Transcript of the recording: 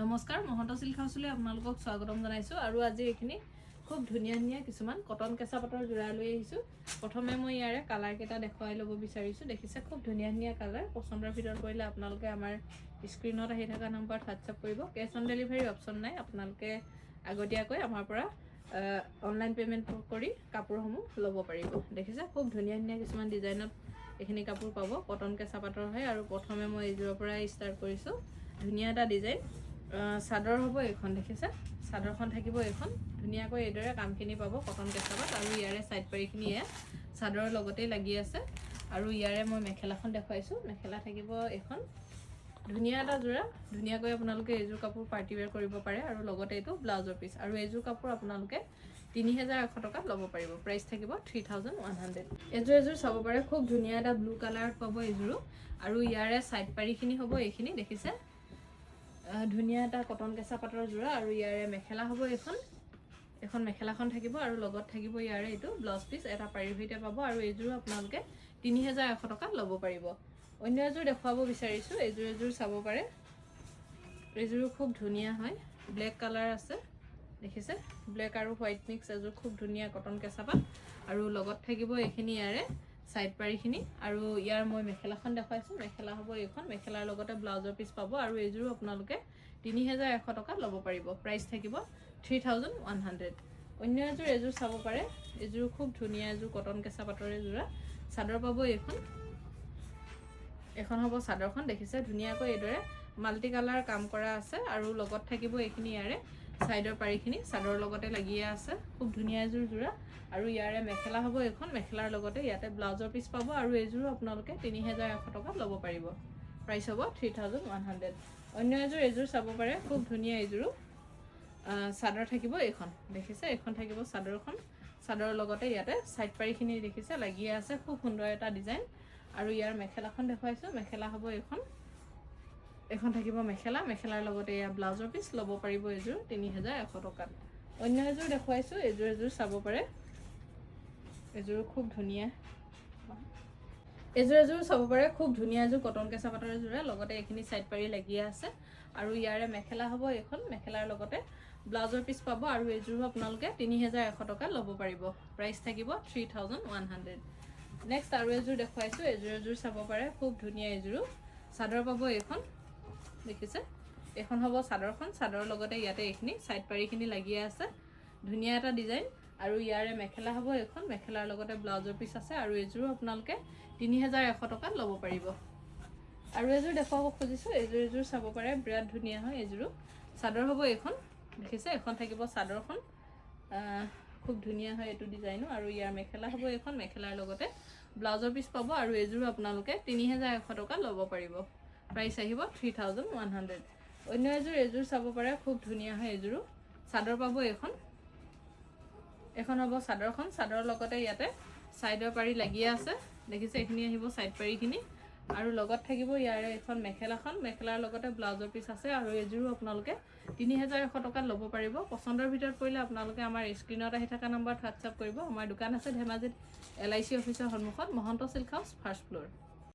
নমস্কাৰ মহন্ত চিল্ক হাউচলৈ আপোনালোকক স্বাগতম জনাইছো আৰু আজি এইখিনি খুব ধুনীয়া ধুনীয়া কিছুমান কটন কেঁচা পাটৰ যোৰা লৈ আহিছো। প্ৰথমে মই ইয়াৰে কালাৰ কেইটা দেখুৱাই ল'ব বিচাৰিছো। দেখিছে খুব ধুনীয়া ধুনীয়া কালাৰ। পছন্দৰ ভিতৰত কৰিলে আপোনালোকে আমাৰ স্ক্ৰীনত আহি থকা নম্বৰত হোৱাটছআপ কৰিব। কেছ অন ডেলিভাৰী অপশ্যন নাই। আপোনালোকে আগতীয়াকৈ আমাৰ পৰা অনলাইন পেমেণ্ট কৰি কাপোৰসমূহ ল'ব পাৰিব। দেখিছে খুব ধুনীয়া ধুনীয়া কিছুমান ডিজাইনত এইখিনি কাপোৰ পাব। কটন কেঁচা পাটৰ হয় আৰু প্ৰথমে মই এইযোৰৰ পৰা ষ্টাৰ্ট কৰিছো। ধুনীয়া এটা ডিজাইন চাদৰ হ'ব এইখন। দেখিছে চাদৰখন থাকিব এইখন। ধুনীয়াকৈ এইদৰে কামখিনি পাব কটন কেঁচা পাট আৰু ইয়াৰে সাইড পাৰিখিনি চাদৰৰ লগতেই লাগি আছে। আৰু ইয়াৰে মই মেখেলাখন দেখুৱাইছো। মেখেলা থাকিব এইখন। ধুনীয়া এটা যোৰা। ধুনীয়াকৈ আপোনালোকে এইযোৰ কাপোৰ পাৰ্টি ওয়্যাৰ কৰিব পাৰে আৰু লগতে এইটো ব্লাউজৰ পিচ আৰু এইযোৰ কাপোৰ আপোনালোকে 3100 টকাত ল'ব পাৰিব। প্ৰাইচ থাকিব 3100। এযোৰ চাব পাৰে খুব ধুনীয়া এটা ব্লু কালাৰত পাব এইযোৰো আৰু ইয়াৰে সাইড পাৰিখিনি হ'ব এইখিনি। দেখিছে ধুনীয়া এটা কটন কেঁচা পাটৰ যোৰা আৰু ইয়াৰে মেখেলা হ'ব এইখন। এখন মেখেলাখন থাকিব আৰু লগত থাকিব ইয়াৰে এইটো ব্লাউজ পিচ এটা পাৰিৰ ভিতৰত পাব আৰু এইযোৰো আপোনালোকে 3100 টকাত ল'ব পাৰিব। অন্য এযোৰ দেখুৱাব বিচাৰিছো। এইযোৰ চাব পাৰে। এইযোৰো খুব ধুনীয়া হয়। ব্লেক কালাৰ আছে। দেখিছে ব্লেক আৰু হোৱাইট মিক্স এযোৰ খুব ধুনীয়া কটন কেঁচা পাট আৰু লগত থাকিব এইখিনি ইয়াৰে সাইড পাৰিখিনি আৰু ইয়াৰ মই মেখেলাখন দেখুৱাইছো। মেখেলা হ'ব এইখন। মেখেলাৰ লগতে ব্লাউজৰ পিচ পাব আৰু এইযোৰো আপোনালোকে 3100 টকাত ল'ব পাৰিব। প্ৰাইচ থাকিব 3100। অন্য এযোৰ চাব পাৰে। এইযোৰ খুব ধুনীয়া এযোৰ কটন কেঁচা পাটৰে যোৰা। চাদৰ পাব এইখন। এখন হ'ব চাদৰখন। দেখিছে ধুনীয়াকৈ এইদৰে মাল্টি কালাৰ কাম কৰা আছে আৰু লগত থাকিব এইখিনি ইয়াৰে সাইডৰ পাৰিখিনি চাদৰ লগতে লাগিয়ে আছে। খুব ধুনীয়া এযোৰ যোৰা আৰু ইয়াৰে মেখেলা হ'ব এইখন। মেখেলাৰ লগতে ইয়াতে ব্লাউজৰ পিচ পাব আৰু এইযোৰো আপোনালোকে 3100 টকাত ল'ব পাৰিব। প্ৰাইচ হ'ব 3100। অন্য এযোৰ চাব পাৰে। খুব ধুনীয়া এইযোৰো চাদৰ থাকিব এইখন। দেখিছে এইখন থাকিব চাদৰখন। চাদৰৰ লগতে ইয়াতে সাইড পাৰিখিনি দেখিছে লাগিয়ে আছে। খুব সুন্দৰ এটা ডিজাইন আৰু ইয়াৰ মেখেলাখন দেখুৱাইছো। মেখেলা হ'ব এইখন। এখন থাকিব মেখেলা। মেখেলাৰ লগতে ইয়াৰ ব্লাউজৰ পিচ ল'ব পাৰিব এইযোৰ 3100 টকাত। অন্য এযোৰ দেখুৱাইছো। এইযোৰ চাব পাৰে। এইযোৰ খুব ধুনীয়া। এইযোৰ চাব পাৰে। খুব ধুনীয়া এযোৰ কটন কেঁচা পাটৰ যোৰা লগতে এইখিনি সাইড পাৰি লাগিয়ে আছে আৰু ইয়াৰে মেখেলা হ'ব এইখন। মেখেলাৰ লগতে ব্লাউজৰ পিচ পাব আৰু এইযোৰো আপোনালোকে 3100 টকাত ল'ব পাৰিব। প্ৰাইচ থাকিব 3100। নেক্সট আৰু এযোৰ দেখুৱাইছো। এইযোৰ চাব পাৰে। খুব ধুনীয়া এইযোৰো চাদৰ পাব এইখন। দেখিছে এইখন হ'ব চাদৰখন। চাদৰৰ লগতে ইয়াতে এইখিনি সাইড পাৰিখিনি লাগিয়ে আছে। ধুনীয়া এটা ডিজাইন আৰু ইয়াৰে মেখেলা হ'ব এইখন। মেখেলাৰ লগতে ব্লাউজৰ পিচ আছে আৰু এইযোৰো আপোনালোকে 3100 টকাত ল'ব পাৰিব। আৰু এযোৰ দেখুৱাব খুজিছো। এইযোৰ চাব পাৰে। বিৰাট ধুনীয়া হয়। এইযোৰো চাদৰ হ'ব এইখন। দেখিছে এখন থাকিব চাদৰখন। খুব ধুনীয়া হয় এইটো ডিজাইনো আৰু ইয়াৰ মেখেলা হ'ব এইখন। মেখেলাৰ লগতে ব্লাউজৰ পিচ পাব আৰু এইযোৰো আপোনালোকে 3100 টকাত ল'ব পাৰিব। প্ৰাইচ আহিব 3100। অন্য এযোৰ চাব পাৰে। খুব ধুনীয়া হয়। এইযোৰো চাদৰ পাব এইখন। এখন হ'ব চাদৰখন। চাদৰৰ লগতে ইয়াতে সাইডৰ পাৰি লাগিয়ে আছে। দেখিছে এইখিনি আহিব সাইড পাৰিখিনি আৰু লগত থাকিব ইয়াৰে এখন মেখেলাখন। মেখেলাৰ লগতে ব্লাউজৰ পিচ আছে আৰু এইযোৰো আপোনালোকে 3100 টকাত ল'ব পাৰিব। পছন্দৰ ভিতৰত পৰিলে আপোনালোকে আমাৰ স্ক্ৰীনত আহি থকা নম্বৰত হোৱাটছআপ কৰিব। আমাৰ দোকান আছে ধেমাজিত LIC অফিচৰ সন্মুখত Mahanta silk house first floor.